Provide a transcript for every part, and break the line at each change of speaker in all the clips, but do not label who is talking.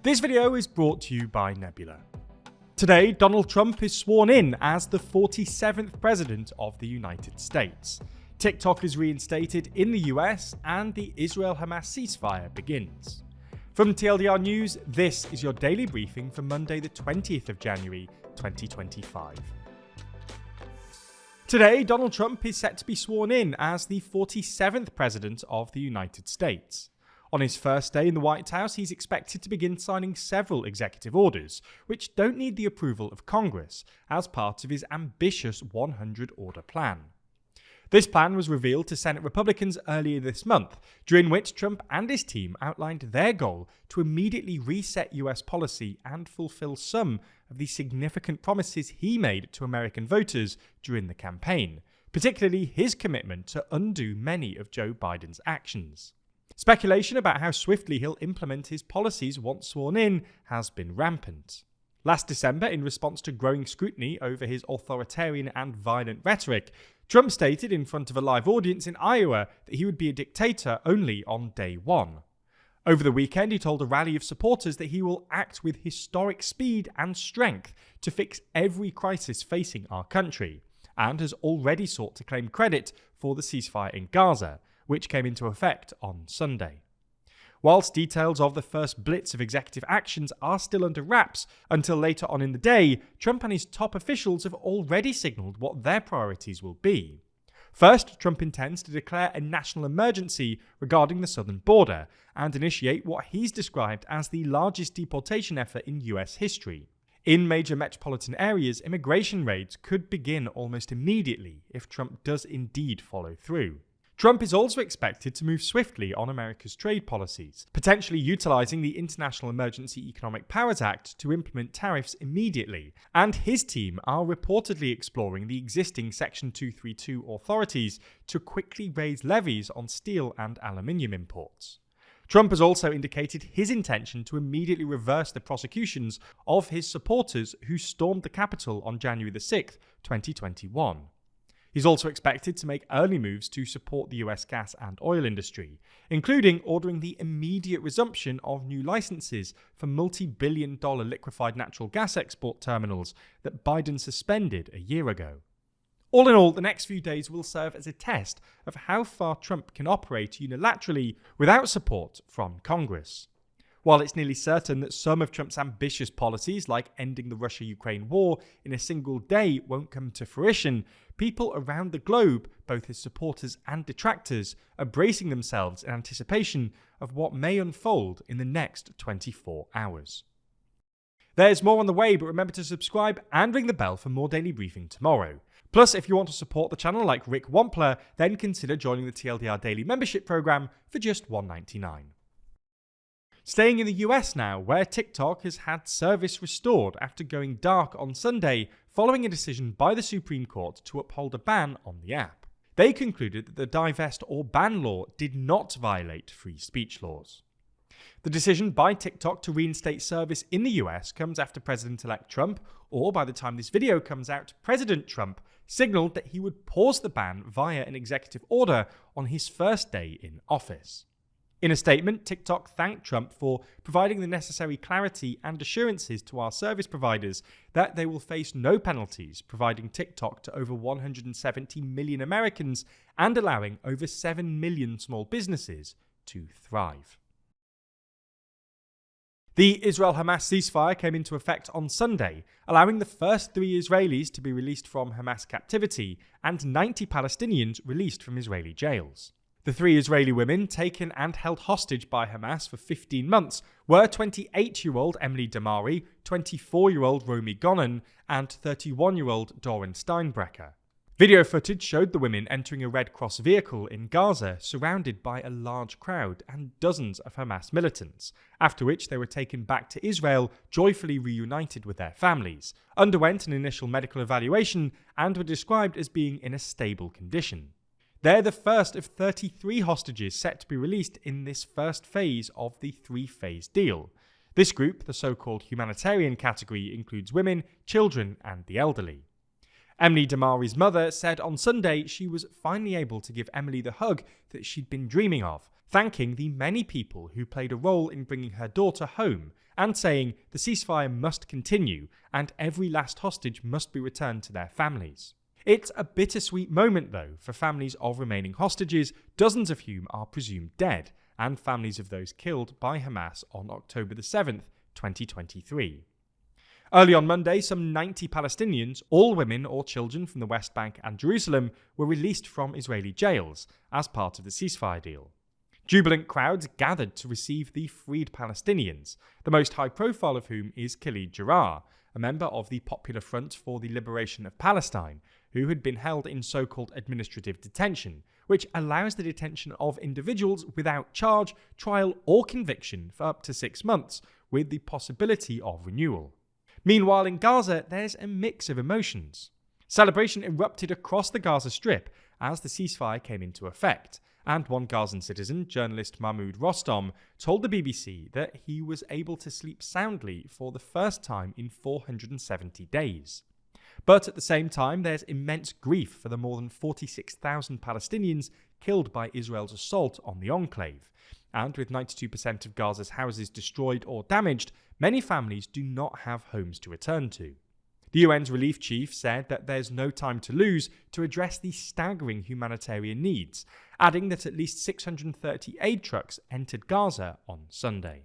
This video is brought to you by Nebula. Today, Donald Trump is sworn in as the 47th President of the United States. TikTok is reinstated in the US and the Israel-Hamas ceasefire begins. From TLDR News, this is your daily briefing for Monday the 20th of January 2025. Today, Donald Trump is set to be sworn in as the 47th President of the United States. On his first day in the White House, he's expected to begin signing several executive orders, which don't need the approval of Congress, as part of his ambitious 100-order plan. This plan was revealed to Senate Republicans earlier this month, during which Trump and his team outlined their goal to immediately reset US policy and fulfill some of the significant promises he made to American voters during the campaign, particularly his commitment to undo many of Joe Biden's actions. Speculation about how swiftly he'll implement his policies once sworn in has been rampant. Last December, in response to growing scrutiny over his authoritarian and violent rhetoric, Trump stated in front of a live audience in Iowa that he would be a dictator only on day one. Over the weekend, he told a rally of supporters that he will act with historic speed and strength to fix every crisis facing our country, and has already sought to claim credit for the ceasefire in Gaza, which came into effect on Sunday. Whilst details of the first blitz of executive actions are still under wraps until later on in the day, Trump and his top officials have already signalled what their priorities will be. First, Trump intends to declare a national emergency regarding the southern border and initiate what he's described as the largest deportation effort in US history. In major metropolitan areas, immigration raids could begin almost immediately if Trump does indeed follow through. Trump is also expected to move swiftly on America's trade policies, potentially utilising the International Emergency Economic Powers Act to implement tariffs immediately, and his team are reportedly exploring the existing Section 232 authorities to quickly raise levies on steel and aluminium imports. Trump has also indicated his intention to immediately reverse the prosecutions of his supporters who stormed the Capitol on January 6, 2021. He's also expected to make early moves to support the US gas and oil industry, including ordering the immediate resumption of new licenses for multi-billion-dollar liquefied natural gas export terminals that Biden suspended a year ago. All in all, the next few days will serve as a test of how far Trump can operate unilaterally without support from Congress. While it's nearly certain that some of Trump's ambitious policies, like ending the Russia-Ukraine war in a single day, won't come to fruition, people around the globe, both his supporters and detractors, are bracing themselves in anticipation of what may unfold in the next 24 hours. There's more on the way, but remember to subscribe and ring the bell for more daily briefing tomorrow. Plus, if you want to support the channel like Rick Wampler, then consider joining the TLDR Daily Membership Program for just $1.99. Staying in the US now, where TikTok has had service restored after going dark on Sunday following a decision by the Supreme Court to uphold a ban on the app. They concluded that the divest or ban law did not violate free speech laws. The decision by TikTok to reinstate service in the US comes after President-elect Trump, or by the time this video comes out, President Trump, signaled that he would pause the ban via an executive order on his first day in office. In a statement, TikTok thanked Trump for providing the necessary clarity and assurances to our service providers that they will face no penalties, providing TikTok to over 170 million Americans and allowing over 7 million small businesses to thrive. The Israel-Hamas ceasefire came into effect on Sunday, allowing the first 3 Israelis to be released from Hamas captivity and 90 Palestinians released from Israeli jails. The 3 Israeli women taken and held hostage by Hamas for 15 months were 28-year-old Emily Damari, 24-year-old Romy Gonen, and 31-year-old Doron Steinbrecher. Video footage showed the women entering a Red Cross vehicle in Gaza, surrounded by a large crowd and dozens of Hamas militants, after which they were taken back to Israel, joyfully reunited with their families, underwent an initial medical evaluation, and were described as being in a stable condition. They're the first of 33 hostages set to be released in this first phase of the 3-phase deal. This group, the so-called humanitarian category, includes women, children, and the elderly. Emily Damari's mother said on Sunday she was finally able to give Emily the hug that she'd been dreaming of, thanking the many people who played a role in bringing her daughter home and saying the ceasefire must continue and every last hostage must be returned to their families. It's a bittersweet moment though for families of remaining hostages, dozens of whom are presumed dead, and families of those killed by Hamas on October the 7th, 2023. Early on Monday, some 90 Palestinians, all women or children from the West Bank and Jerusalem, were released from Israeli jails as part of the ceasefire deal. Jubilant crowds gathered to receive the freed Palestinians, the most high profile of whom is Khalid Jarrah, a member of the Popular Front for the Liberation of Palestine, who had been held in so-called administrative detention, which allows the detention of individuals without charge, trial or conviction for up to 6 months, with the possibility of renewal. Meanwhile, in Gaza, there's a mix of emotions. Celebration erupted across the Gaza Strip as the ceasefire came into effect, and one Gazan citizen, journalist Mahmoud Rostom, told the BBC that he was able to sleep soundly for the first time in 470 days. But at the same time, there's immense grief for the more than 46,000 Palestinians killed by Israel's assault on the enclave. And with 92% of Gaza's houses destroyed or damaged, many families do not have homes to return to. The UN's relief chief said that there's no time to lose to address the staggering humanitarian needs, adding that at least 630 aid trucks entered Gaza on Sunday.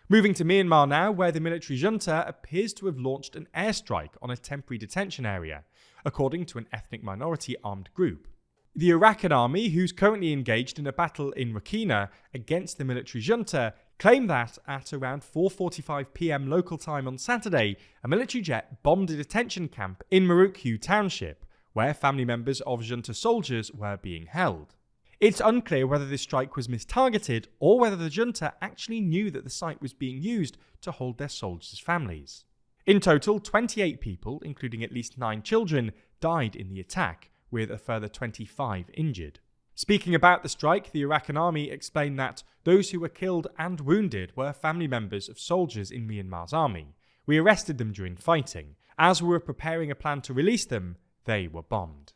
Moving to Myanmar now, where the military junta appears to have launched an airstrike on a temporary detention area, according to an ethnic minority armed group. The Arakan army, who's currently engaged in a battle in Rakhine against the military junta, claim that at around 4:45 p.m. local time on Saturday, a military jet bombed a detention camp in Marukhu Township, where family members of junta soldiers were being held. It's unclear whether this strike was mistargeted or whether the junta actually knew that the site was being used to hold their soldiers' families. In total, 28 people, including at least 9 children, died in the attack, with a further 25 injured. Speaking about the strike, the Arakan army explained that those who were killed and wounded were family members of soldiers in Myanmar's army. We arrested them during fighting. As we were preparing a plan to release them, they were bombed.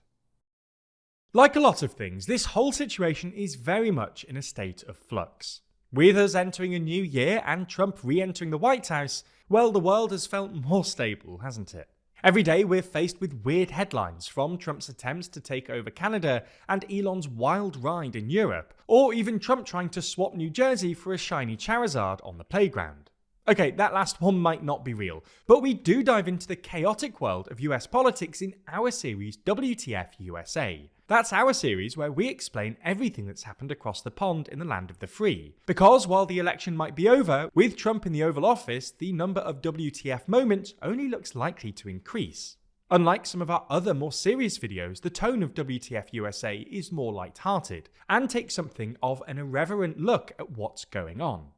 Like a lot of things, this whole situation is very much in a state of flux. With us entering a new year and Trump re-entering the White House, well, the world has felt more stable, hasn't it? Every day we're faced with weird headlines, from Trump's attempts to take over Canada and Elon's wild ride in Europe, or even Trump trying to swap New Jersey for a shiny Charizard on the playground. Okay, that last one might not be real, but we do dive into the chaotic world of US politics in our series WTF USA. That's our series where we explain everything that's happened across the pond in the land of the free. Because while the election might be over, with Trump in the Oval Office, the number of WTF moments only looks likely to increase. Unlike some of our other more serious videos, the tone of WTF USA is more light-hearted, and takes something of an irreverent look at what's going on.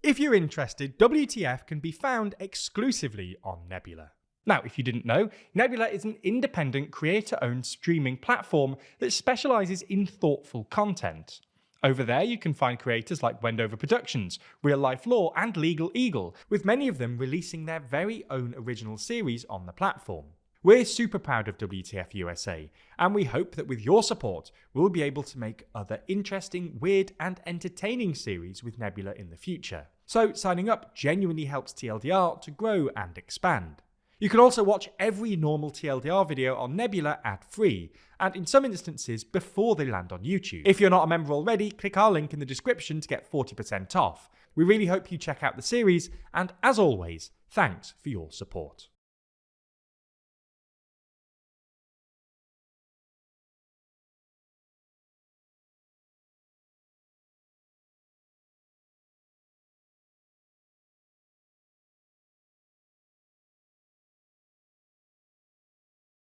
If you're interested, WTF can be found exclusively on Nebula. Now, if you didn't know, Nebula is an independent, creator-owned streaming platform that specializes in thoughtful content. Over there, you can find creators like Wendover Productions, Real Life Law, and Legal Eagle, with many of them releasing their very own original series on the platform. We're super proud of WTF USA, and we hope that with your support, we'll be able to make other interesting, weird, and entertaining series with Nebula in the future. So signing up genuinely helps TLDR to grow and expand. You can also watch every normal TLDR video on Nebula ad-free, and in some instances before they land on YouTube. If you're not a member already, click our link in the description to get 40% off. We really hope you check out the series, and as always, thanks for your support.